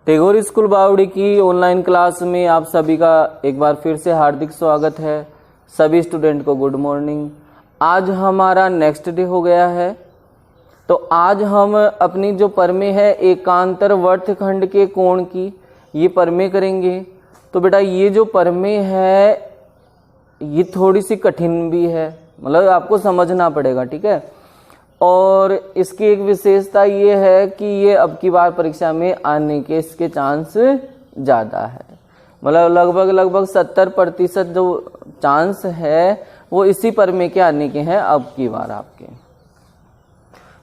Tagore school बावड़ी की online class में आप सभी का एक बार फिर से हार्दिक स्वागत है। सभी स्टूडेंट को गुड मॉर्निंग। आज हमारा नेक्स्ट डे हो गया है, तो आज हम अपनी जो परमेय है एकांतर वर्तखंड के कोण की ये परमेय करेंगे। तो बेटा ये जो परमेय है ये थोड़ी सी कठिन भी है, मतलब आपको समझना पड़ेगा, ठीक है। और इसकी एक विशेषता ये है कि ये अब की बार परीक्षा में आने के इसके चांस ज़्यादा है, मतलब लगभग 70% जो चांस है वो इसी परमेय के आने के हैं अब की बार आपके।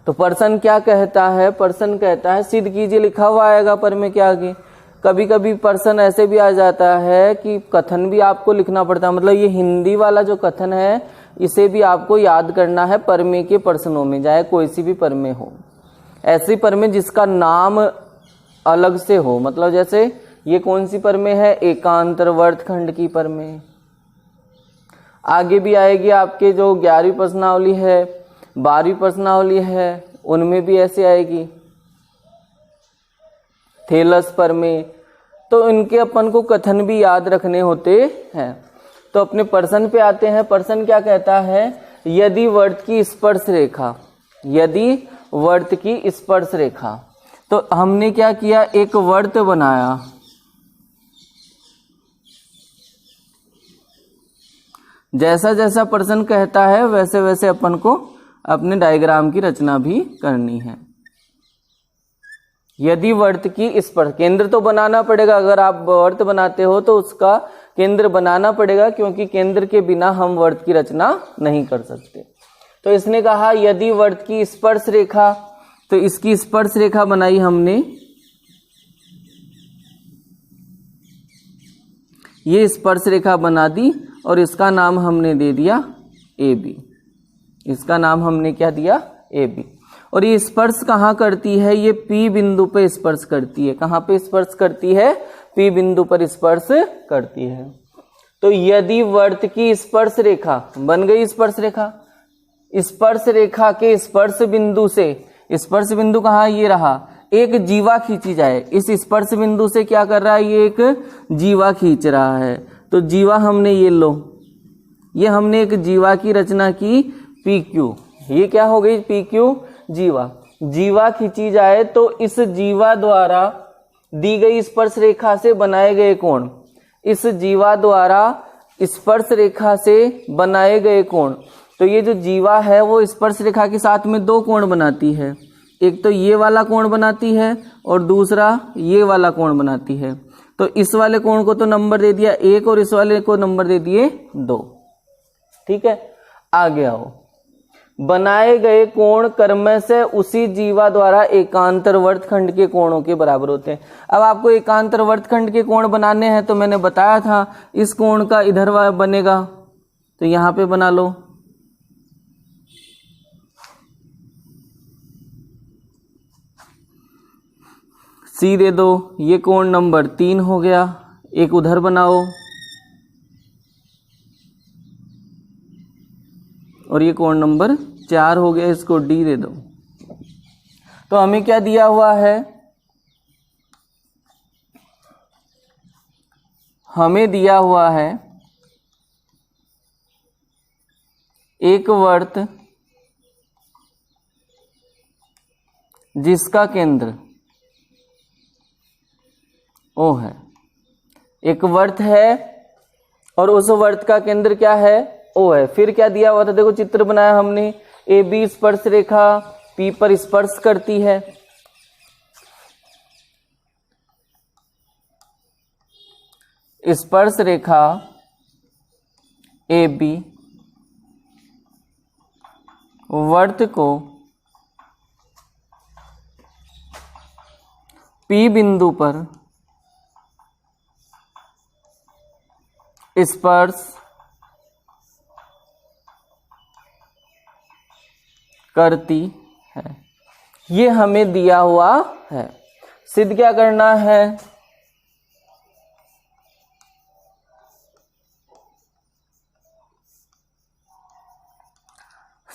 तो पर्सन क्या कहता है, पर्सन कहता है सिद्ध कीजिए, लिखा हुआ आएगा परमेय के आगे। कभी कभी पर्सन ऐसे भी आ जाता है कि कथन भी आपको लिखना पड़ता है, मतलब ये हिंदी वाला जो कथन है इसे भी आपको याद करना है परमेय के प्रश्नों में, चाहे कोई सी भी परमेय हो। ऐसी परमेय जिसका नाम अलग से हो, मतलब जैसे ये कौन सी परमेय है, एकांतर वर्तखंड की परमेय। आगे भी आएगी आपके जो 11वीं प्रश्नावली है, 12वीं प्रश्नावली है, उनमें भी ऐसे आएगी थेलस परमेय। तो इनके अपन को कथन भी याद रखने होते हैं। तो अपने पर्सन पे आते हैं। पर्सन क्या कहता है, यदि वर्त की स्पर्श रेखा, यदि वर्त की स्पर्श रेखा। तो हमने क्या किया, एक वर्त बनाया, जैसा जैसा पर्सन कहता है वैसे वैसे अपन को अपने डायग्राम की रचना भी करनी है। यदि वर्त की स्पर्श, केंद्र तो बनाना पड़ेगा, अगर आप वर्त बनाते हो तो उसका केंद्र बनाना पड़ेगा, क्योंकि केंद्र के बिना हम वर्त की रचना नहीं कर सकते। तो इसने कहा यदि वर्त की स्पर्श रेखा, तो इसकी स्पर्श रेखा बनाई हमने, ये स्पर्श रेखा बना दी और इसका नाम हमने दे दिया ए बी। इसका नाम हमने क्या दिया, ए बी। और ये स्पर्श कहाँ करती है, ये पी बिंदु पे स्पर्श करती है। कहाँ पे स्पर्श करती है, पी बिंदु पर स्पर्श करती है। तो यदि वर्त की स्पर्श रेखा बन गई, स्पर्श रेखा, स्पर्श रेखा के स्पर्श बिंदु से, स्पर्श बिंदु कहाँ, ये रहा, एक जीवा खींची जाए। इस स्पर्श बिंदु से क्या कर रहा है, ये एक जीवा खींच रहा है। तो जीवा हमने ये लो, ये हमने एक जीवा की रचना की पी क्यू। ये क्या हो गई, पी क्यू जीवा। जीवा खींची जाए तो इस जीवा द्वारा दी गई स्पर्श रेखा से बनाए गए कोण, इस जीवा द्वारा स्पर्श रेखा से बनाए गए कोण। तो ये जो जीवा है वो स्पर्श रेखा के साथ में दो कोण बनाती है, एक तो ये वाला कोण बनाती है और दूसरा ये वाला कोण बनाती है। तो इस वाले कोण को तो नंबर दे दिया 1 और इस वाले को नंबर दे दिए 2, ठीक है। आगे आओ, बनाए गए कोण क्रमशः से उसी जीवा द्वारा एकांतर वर्तखंड के कोणों के बराबर होते हैं। अब आपको एकांतर वर्तखंड के कोण बनाने हैं, तो मैंने बताया था इस कोण का इधर बनेगा, तो यहां पे बना लो। सी दे दो, ये कोण नंबर 3 हो गया। एक उधर बनाओ और ये कोण नंबर 4 हो गया, इसको डी दे दो। तो हमें क्या दिया हुआ है, हमें दिया हुआ है एक वर्त जिसका केंद्र ओ है। एक वर्त है और उस वर्त का केंद्र क्या है, ओ है। फिर क्या दिया हुआ था, देखो चित्र बनाया हमने, ए बी स्पर्श रेखा पी पर स्पर्श करती है। स्पर्श रेखा ए बी वर्त को पी बिंदु पर स्पर्श करती है। ये हमें दिया हुआ है। सिद्ध क्या करना है,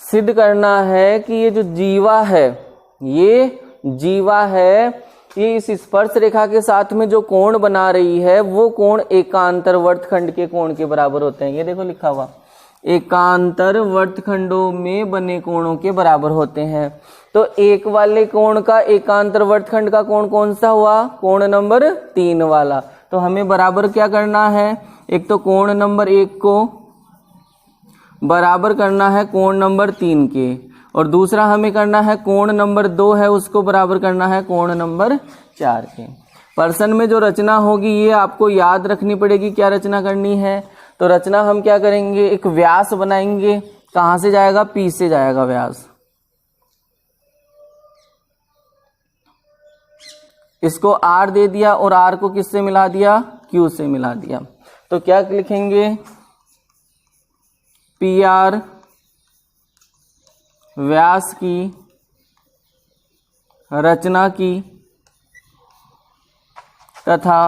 सिद्ध करना है कि ये जो जीवा है, ये जीवा है, ये इस स्पर्श रेखा के साथ में जो कोण बना रही है वो कोण एकांतर वर्तखंड के कोण के बराबर होते हैं। ये देखो लिखा हुआ, एकांतर वर्तखंडों में बने कोणों के बराबर होते हैं। तो एक वाले कोण का एकांतर वर्तखंड का कोण कौन सा हुआ? कोण नंबर 3 वाला। तो हमें बराबर क्या करना है? एक तो कोण नंबर 1 को बराबर करना है कोण नंबर 3 के, और दूसरा हमें करना है कोण नंबर 2 है उसको बराबर करना है कोण नंबर 4 के। प्रश्न में जो रचना होगी ये आपको याद रखनी पड़ेगी। क्या रचना करनी है? तो रचना हम क्या करेंगे, एक व्यास बनाएंगे। कहां से जाएगा? P से जाएगा व्यास। इसको R दे दिया और R को किससे मिला दिया? Q से मिला दिया। तो क्या लिखेंगे? PR व्यास की रचना की तथा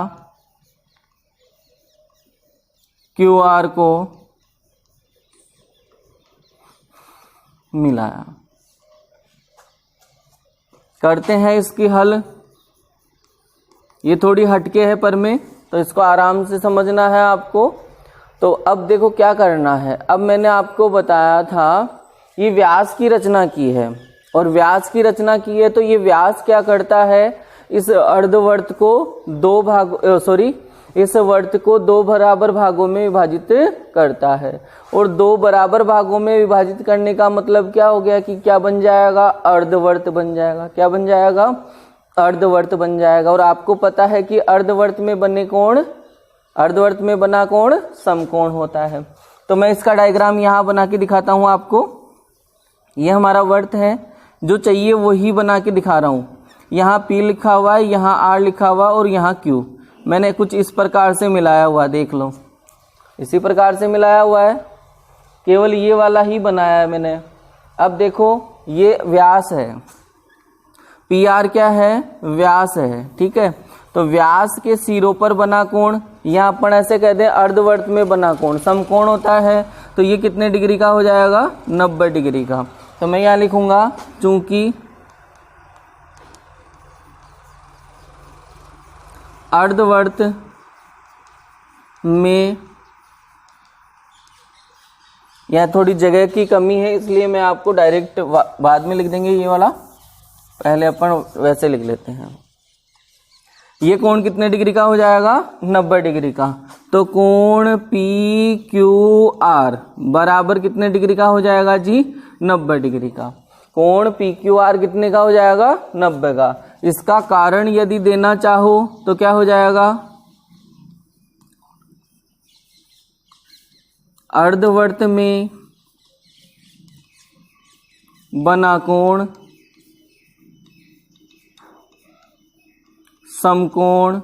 QR को मिलाया। करते हैं इसकी हल। ये थोड़ी हटके है पर में, तो इसको आराम से समझना है आपको। तो अब देखो क्या करना है। अब मैंने आपको बताया था ये व्यास की रचना की है, और व्यास की रचना की है तो ये व्यास क्या करता है, इस अर्धवर्त को इस वर्त को 2 बराबर भागों में विभाजित करता है। और 2 बराबर भागों में विभाजित करने का मतलब क्या हो गया कि क्या बन जाएगा? अर्धवर्त बन जाएगा। क्या बन जाएगा? अर्धवर्त बन जाएगा। और आपको पता है कि अर्धवर्त में बना कोण समकोण होता है। तो मैं इसका डायग्राम यहां बना के दिखाता हूं आपको। यह हमारा वर्त है, जो चाहिए वही बना के दिखा रहा हूं। यहाँ P लिखा हुआ है, यहाँ R लिखा हुआ और यहाँ Q। मैंने कुछ इस प्रकार से मिलाया हुआ, देख लो, इसी प्रकार से मिलाया हुआ है। केवल ये वाला ही बनाया है मैंने। अब देखो ये व्यास है, PR क्या है? व्यास है, ठीक है। तो व्यास के सिरों पर बना कोण, यहाँ अपन ऐसे कहते हैं अर्धवर्त में बना कोण समकोण होता है। तो ये कितने डिग्री का हो जाएगा? 90 डिग्री का। तो मैं यहाँ लिखूंगा चूंकि अर्धवर्त में, यहाँ थोड़ी जगह की कमी है इसलिए मैं आपको डायरेक्ट बाद में लिख देंगे ये वाला, पहले अपन वैसे लिख लेते हैं। ये कोण कितने डिग्री का हो जाएगा? 90 डिग्री का। तो कोण PQR बराबर कितने डिग्री का हो जाएगा जी? 90 डिग्री का। कोण PQR कितने का हो जाएगा? 90 का। इसका कारण यदि देना चाहो तो क्या हो जाएगा? अर्धवर्त में बना कोण समकोण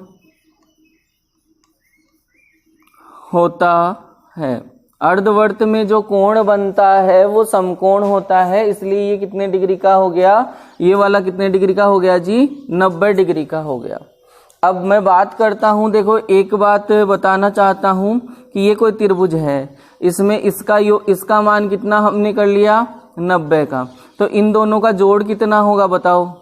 होता है। अर्धवर्त में जो कोण बनता है वो समकोण होता है, इसलिए ये कितने डिग्री का हो गया? ये वाला कितने डिग्री का हो गया जी? 90 डिग्री का हो गया। अब मैं बात करता हूं, देखो एक बात बताना चाहता हूं कि ये कोई त्रिभुज है, इसमें इसका मान कितना हमने कर लिया? 90 का। तो इन दोनों का जोड़ कितना होगा बताओ?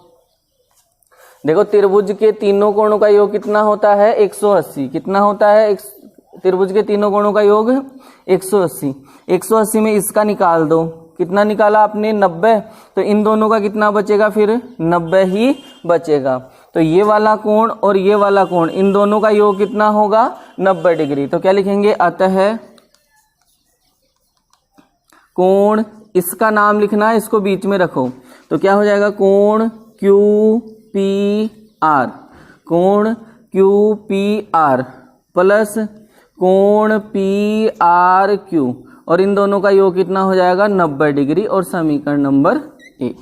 देखो त्रिभुज के तीनों कोणों का योग कितना होता है? 180। कितना होता है? त्रिभुज के तीनों कोणों का योग 180। 180 में इसका निकाल दो। कितना निकाला आपने? 90। तो इन दोनों का कितना बचेगा? फिर 90 ही बचेगा। तो ये वाला कोण और ये वाला कोण, इन दोनों का योग कितना होगा? 90 डिग्री। तो क्या लिखेंगे? अतः कोण, इसका नाम लिखना है, इसको बीच में रखो। तो क्या हो जाएगा? कोण QPR, कोण QPR प्लस कोण PRQ, और इन दोनों का योग कितना हो जाएगा? 90 डिग्री। और समीकरण नंबर 1।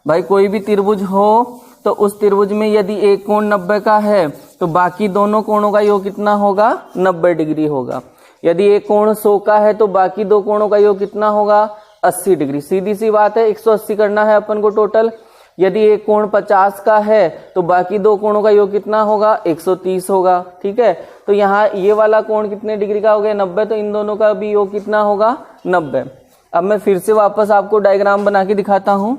भाई कोई भी त्रिभुज हो तो उस त्रिभुज में यदि एक कोण 90 का है तो बाकी दोनों कोणों का योग कितना होगा? 90 डिग्री होगा। यदि एक कोण 100 का है तो बाकी दो कोणों का योग कितना होगा? 80 डिग्री। सीधी सी बात है, 180 करना है अपन को टोटल। यदि एक कोण 50 का है तो बाकी दो कोणों का योग कितना होगा? 130 होगा। ठीक है, तो यहाँ ये वाला कोण कितने डिग्री का हो गया? 90। तो इन दोनों का भी योग कितना होगा? 90। अब मैं फिर से वापस आपको डायग्राम बना के दिखाता हूं।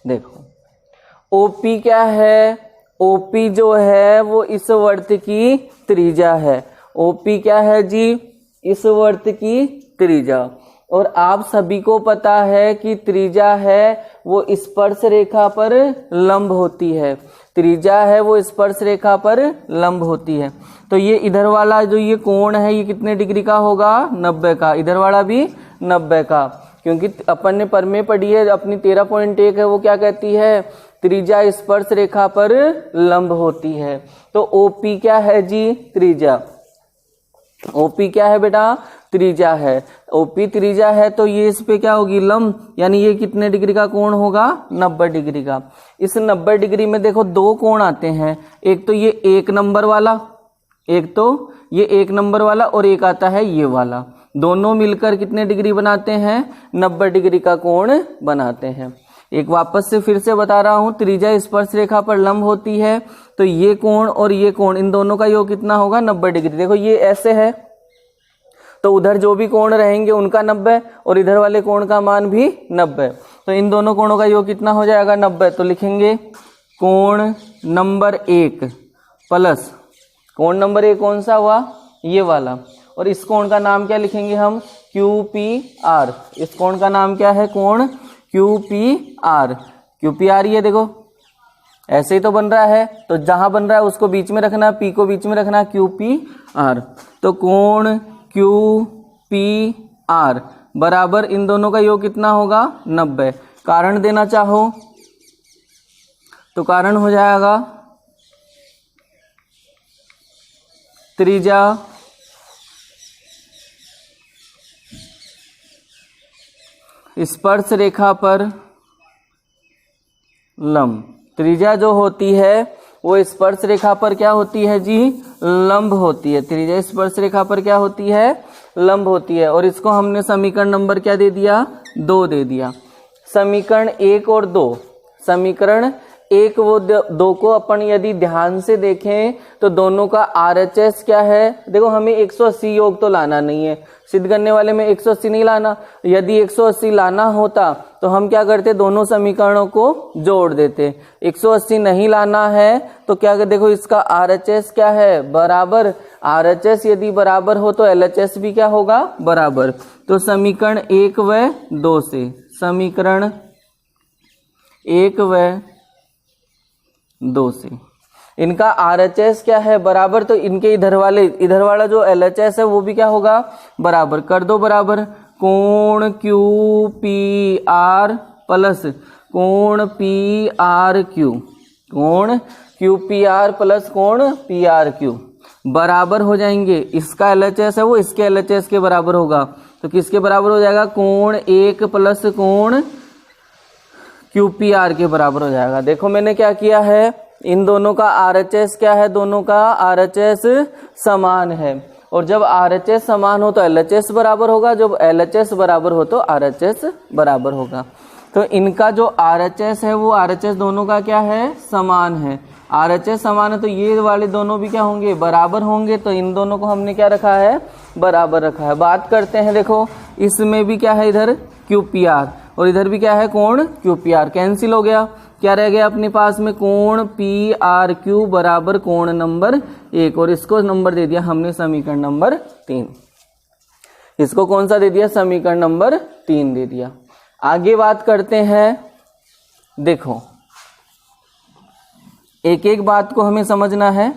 देखो OP क्या है, OP जो है वो इस वर्त की त्रिज्या है। OP क्या है जी, इस वर्त की त्रिज्या। और आप सभी को पता है कि त्रिज्या है वो स्पर्श रेखा पर लंब होती है, त्रिज्या है वो स्पर्श रेखा पर लंब होती है। तो ये इधर वाला जो ये कोण है ये कितने डिग्री का होगा, 90 का। इधर वाला भी 90 का, क्योंकि अपन ने प्रमेय पढ़ी है अपनी 13.1 है, वो क्या कहती है, त्रिज्या स्पर्श रेखा पर लंब होती है। तो OP क्या है जी, त्रिज्या। OP क्या है बेटा, त्रिज्या है। OP त्रिज्या है तो ये इस पे क्या होगी, लंब, यानी ये कितने डिग्री का कोण होगा, 90 डिग्री का। इस 90 डिग्री में देखो दो कोण आते हैं, एक तो ये 1 नंबर वाला, एक तो ये 1 नंबर वाला, और एक आता है ये वाला। दोनों मिलकर कितने डिग्री बनाते हैं, 90 डिग्री का कोण बनाते हैं। एक वापस से फिर से बता रहा हूं, त्रिज्या स्पर्श रेखा पर लंब होती है तो ये कोण और ये कोण, इन दोनों का योग कितना होगा, 90 डिग्री। देखो ये ऐसे है तो उधर जो भी कोण रहेंगे उनका 90 और इधर वाले कोण का मान भी 90, तो इन दोनों कोणों का योग कितना हो जाएगा, 90। तो लिखेंगे कोण नंबर 1 प्लस कोण नंबर 1 कौन सा हुआ, ये वाला, और इस कोण का नाम क्या लिखेंगे हम, QPR। इस कोण का नाम क्या है, कोण QPR। QPR ये देखो ऐसे ही तो बन रहा है, तो जहां बन रहा है उसको बीच में रखना, P को बीच में रखना, QPR। तो कोण QPR बराबर इन दोनों का योग कितना होगा, 90। कारण देना चाहो तो कारण हो जाएगा त्रिज्या स्पर्श रेखा पर लंब। त्रिज्या जो होती है वो स्पर्श रेखा पर क्या होती है जी, लंब होती है। त्रिज्या स्पर्श रेखा पर क्या होती है, लंब होती है। और इसको हमने समीकरण नंबर क्या दे दिया, 2 दे दिया। समीकरण 1 और 2, समीकरण 1 वो 2 को अपन यदि ध्यान से देखें तो दोनों का RHS क्या है, देखो हमें 180 योग तो लाना नहीं है, सिद्ध करने वाले में 180 नहीं लाना। यदि 180 लाना होता तो हम क्या करते, दोनों समीकरणों को जोड़ देते। 180 नहीं लाना है तो क्या कर, देखो इसका RHS क्या है, बराबर। RHS यदि बराबर हो तो LHS भी क्या होगा, बराबर। तो समीकरण 1 व 2 से, समीकरण 1 व 2 से इनका RHS क्या है, बराबर। तो इनके इधर वाला जो LHS है वो भी क्या होगा, बराबर। कर दो बराबर, कोण QPR प्लस कोण PRQ, कोण QPR प्लस कोण PRQ बराबर हो जाएंगे। इसका LHS है वो इसके LHS के बराबर होगा, तो किसके बराबर हो जाएगा, कोण 1 प्लस कोण QPR के बराबर हो जाएगा। देखो मैंने क्या किया है, इन दोनों का RHS क्या है, दोनों का RHS समान है, और जब RHS समान हो तो LHS बराबर होगा, जब LHS बराबर हो तो RHS बराबर होगा। तो इनका जो RHS है वो RHS दोनों का क्या है, समान है। RHS समान है तो ये वाले दोनों भी क्या होंगे, बराबर होंगे। तो इन दोनों को हमने क्या रखा है, बराबर रखा है। बात करते हैं, देखो इसमें भी क्या है, इधर QPR और इधर भी क्या है, कोण QPR। कैंसिल हो गया, क्या रह गया अपने पास में, कोण PRQ बराबर कोण नंबर 1, और इसको नंबर दे दिया हमने समीकरण नंबर 3। इसको कौन सा दे दिया, समीकरण नंबर 3 दे दिया। आगे बात करते हैं, देखो एक एक बात को हमें समझना है।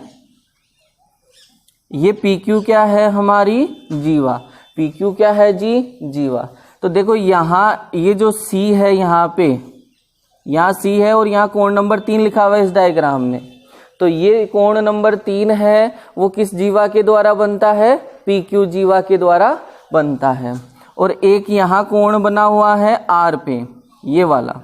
ये PQ क्या है, हमारी जीवा। PQ क्या है जी, जीवा। तो देखो यहाँ ये जो C है, यहाँ पे यहाँ C है और यहाँ कोण नंबर 3 लिखा हुआ है इस डायग्राम में। तो ये कोण नंबर 3 है वो किस जीवा के द्वारा बनता है, PQ जीवा के द्वारा बनता है। और एक यहाँ कोण बना हुआ है R पे, ये वाला।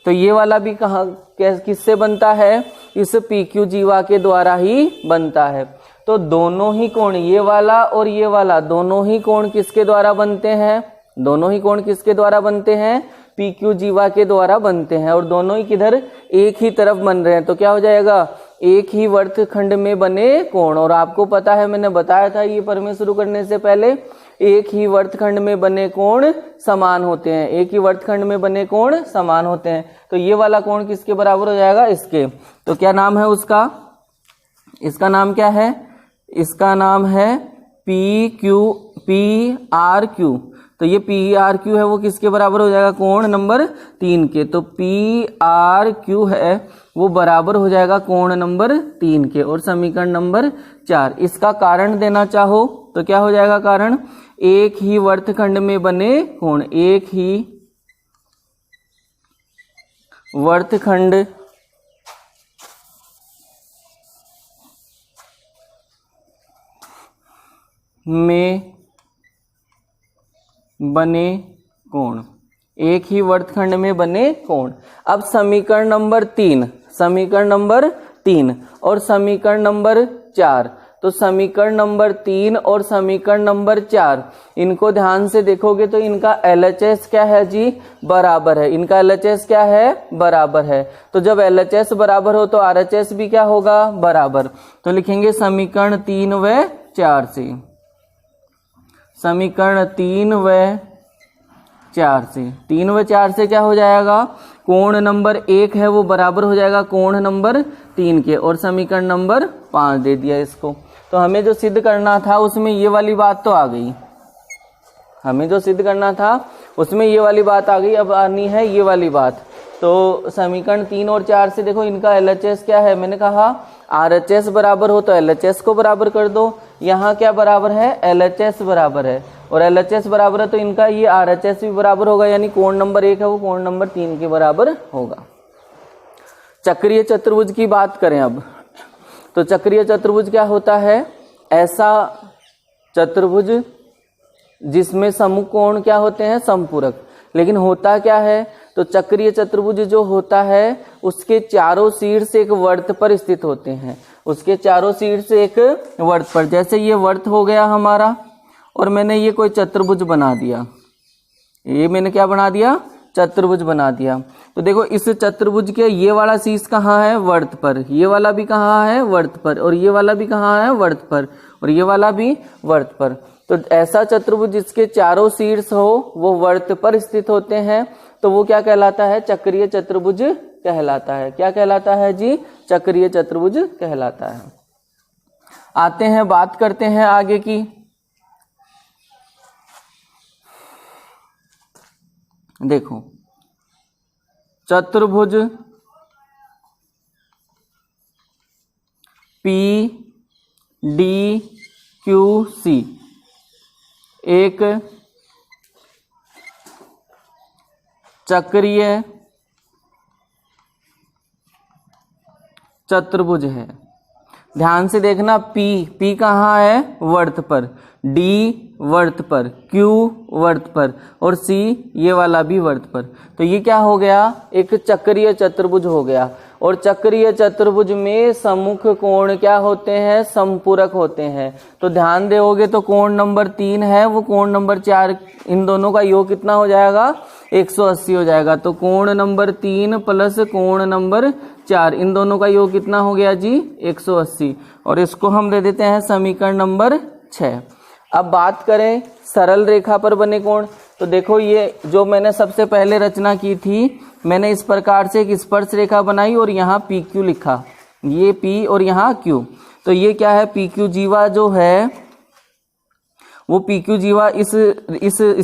तो ये वाला भी कहाँ किससे बनता है, इस PQ जीवा के द्वारा ही बनता है। तो दोनों ही कोण, ये वाला और ये वाला, दोनों ही कोण किसके द्वारा बनते हैं, दोनों ही कोण किसके द्वारा बनते हैं, PQ जीवा के द्वारा बनते हैं। और दोनों ही किधर, एक ही तरफ बन रहे हैं। तो क्या हो जाएगा, एक ही वर्तखंड में बने कोण। और आपको पता है, मैंने बताया था ये प्रमेय शुरू करने से पहले, एक ही वर्तखंड में बने कोण समान होते हैं, एक ही वर्तखंड में बने कोण समान होते हैं। तो ये वाला कोण किसके बराबर हो जाएगा, इसके। तो क्या नाम है उसका, इसका नाम क्या है, इसका नाम है PRQ। तो ये PRQ है वो किसके बराबर हो जाएगा, कोण नंबर 3 के। तो PRQ है वो बराबर हो जाएगा कोण नंबर 3 के। और समीकरण नंबर 4, इसका कारण देना चाहो तो क्या हो जाएगा कारण, एक ही वर्तखंड में बने कोण, एक ही वर्तखंड में बने कोण, एक ही वर्तखंड में बने कोण। अब समीकरण नंबर 3, समीकरण नंबर 3 और समीकरण नंबर 4। तो समीकरण नंबर 3 और समीकरण नंबर 4, इनको ध्यान से देखोगे तो इनका LHS क्या है जी, बराबर है। इनका LHS क्या है, बराबर है। तो जब LHS बराबर हो तो RHS भी क्या होगा, बराबर। तो लिखेंगे समीकरण 3 व 4 से, समीकरण 3 व 4 से, 3 व 4 से क्या हो जाएगा, कोण नंबर 1 है वो बराबर हो जाएगा कोण नंबर 3 के। और समीकरण नंबर 5 दे दिया इसको। तो हमें जो सिद्ध करना था उसमें ये वाली बात तो आ गई, हमें जो सिद्ध करना था उसमें ये वाली बात आ गई। अब आनी है ये वाली बात। तो समीकरण 3 और 4 से देखो इनका LHS क्या है, मैंने कहा RHS बराबर हो तो LHS को बराबर कर दो। यहाँ क्या बराबर है, LHS बराबर है। और LHS बराबर है तो इनका ये RHS भी बराबर होगा, यानी कोण नंबर 1 है वो कोण नंबर 3 के बराबर होगा। चक्रीय चतुर्भुज की बात करें अब, तो चक्रीय चतुर्भुज क्या होता है, ऐसा चतुर्भुज जिसमें समकोण कोण क्या होते हैं, समपूरक। लेकिन होता क्या है, तो चक्रीय चतुर्भुज जो होता है उसके चारों शीर्ष एक वर्त पर स्थित होते हैं, उसके चारों शीर्ष एक वर्त पर। जैसे ये वर्त हो गया हमारा और मैंने ये कोई चतुर्भुज बना दिया, ये मैंने क्या बना दिया, चतुर्भुज बना दिया। तो देखो इस चतुर्भुज के ये वाला शीर्ष कहाँ है, वर्त पर, ये वाला भी कहाँ है, वर्त पर, और ये वाला भी कहाँ है, वर्त पर, और ये वाला भी वर्त पर। तो ऐसा चतुर्भुज जिसके चारों शीर्ष हो वो वर्त पर स्थित होते हैं, तो वो क्या कहलाता है, चक्रीय चतुर्भुज कहलाता है। क्या कहलाता है जी, चक्रीय चतुर्भुज कहलाता है। आते हैं, बात करते हैं आगे की। देखो चतुर्भुज PDQC एक चक्रीय चतुर्भुज है। ध्यान से देखना, P कहाँ है, वर्त पर, D वर्त पर, Q वर्त पर, और C ये वाला भी वर्त पर। तो ये क्या हो गया, एक चक्रीय चतुर्भुज हो गया। और चक्रीय चतुर्भुज में सम्मुख कोण क्या होते हैं, समपूरक होते हैं। तो ध्यान दोगे तो कोण नंबर 3 है वो कोण नंबर 4, इन दोनों का योग कितना हो जाएगा, 180 हो जाएगा। तो कोण नंबर 3 प्लस कोण नंबर 4, इन दोनों का योग कितना हो गया जी, 180। और इसको हम दे देते हैं समीकरण नंबर 6। अब बात करें सरल रेखा पर बने कोण, तो देखो ये जो मैंने सबसे पहले रचना की थी, मैंने इस प्रकार से एक स्पर्श रेखा बनाई और यहाँ PQ लिखा, ये P और यहाँ Q। तो ये क्या है, PQ जीवा जो है वो PQ जीवा इस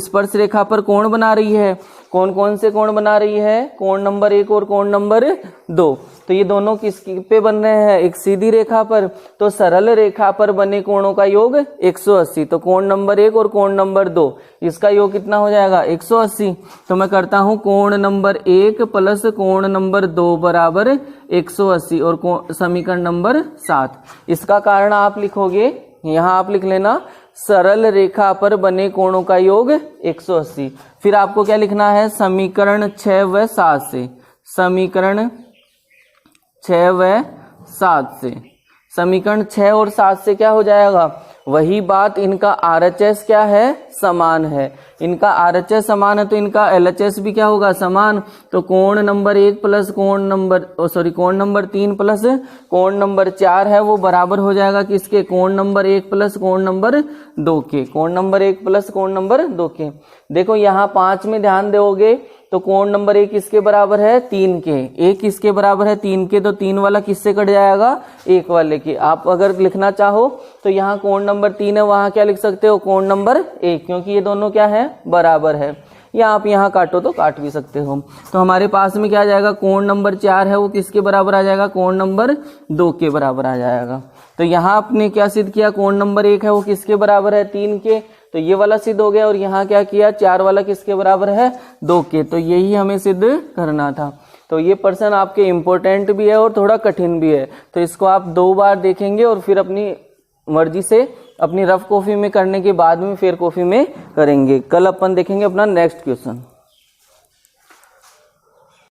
स्पर्श रेखा पर कोण बना रही है। कौन कौन से कोण बना रही है, कोण नंबर 1 और कोण नंबर 2। तो ये दोनों किस पे बन रहे हैं, एक सीधी रेखा पर। तो सरल रेखा पर बने कोणों का योग 180। तो कोण नंबर 1 और कोण नंबर 2, इसका योग कितना हो जाएगा, 180। तो मैं करता हूं कोण नंबर 1 प्लस कोण नंबर 2 बराबर 180 और समीकरण नंबर 7। इसका कारण आप लिखोगे, यहाँ आप लिख लेना, सरल रेखा पर बने कोणों का योग 180। फिर आपको क्या लिखना है, समीकरण 6 व 7 से, समीकरण 6 व 7 से, समीकरण 6 और 7 से क्या हो जाएगा, वही बात, इनका RHS क्या है, समान है। इनका RHS समान है तो इनका LHS भी क्या होगा, समान। तो कोण नंबर 1 प्लस कोण नंबर कोण नंबर 3 प्लस कोण नंबर 4 है, वो बराबर हो जाएगा किसके, कोण नंबर 1 प्लस कोण नंबर 2 के। कोण नंबर 1 प्लस कोण नंबर 2 के। देखो यहाँ 5 में ध्यान दोगे तो कोण नंबर 1 किसके बराबर है, 3 के। 1 किसके बराबर है, 3 के, तो 3 वाला किससे कट जाएगा, 1 वाले के। आप अगर लिखना चाहो तो यहाँ कोण नंबर 3 है, वहां क्या लिख सकते हो, कोण नंबर 1, क्योंकि ये दोनों क्या है, बराबर है। या आप यहाँ काटो तो काट भी सकते हो। तो हमारे पास में क्या आ जाएगा, कोण नंबर 4 है वो किसके बराबर आ जाएगा, कोण नंबर 2 के बराबर आ जाएगा। तो यहाँ आपने क्या सिद्ध किया, कोण नंबर 1 है वो किसके बराबर है, 3 के, तो ये वाला सिद्ध हो गया। और यहाँ क्या किया, 4 वाला किसके बराबर है, 2 के। तो यही हमें सिद्ध करना था। तो ये प्रश्न आपके इम्पोर्टेंट भी है और थोड़ा कठिन भी है, तो इसको आप 2 बार देखेंगे और फिर अपनी मर्जी से अपनी रफ कॉपी में करने के बाद में फेयर कॉपी में करेंगे। कल अपन देखेंगे अपना नेक्स्ट क्वेश्चन।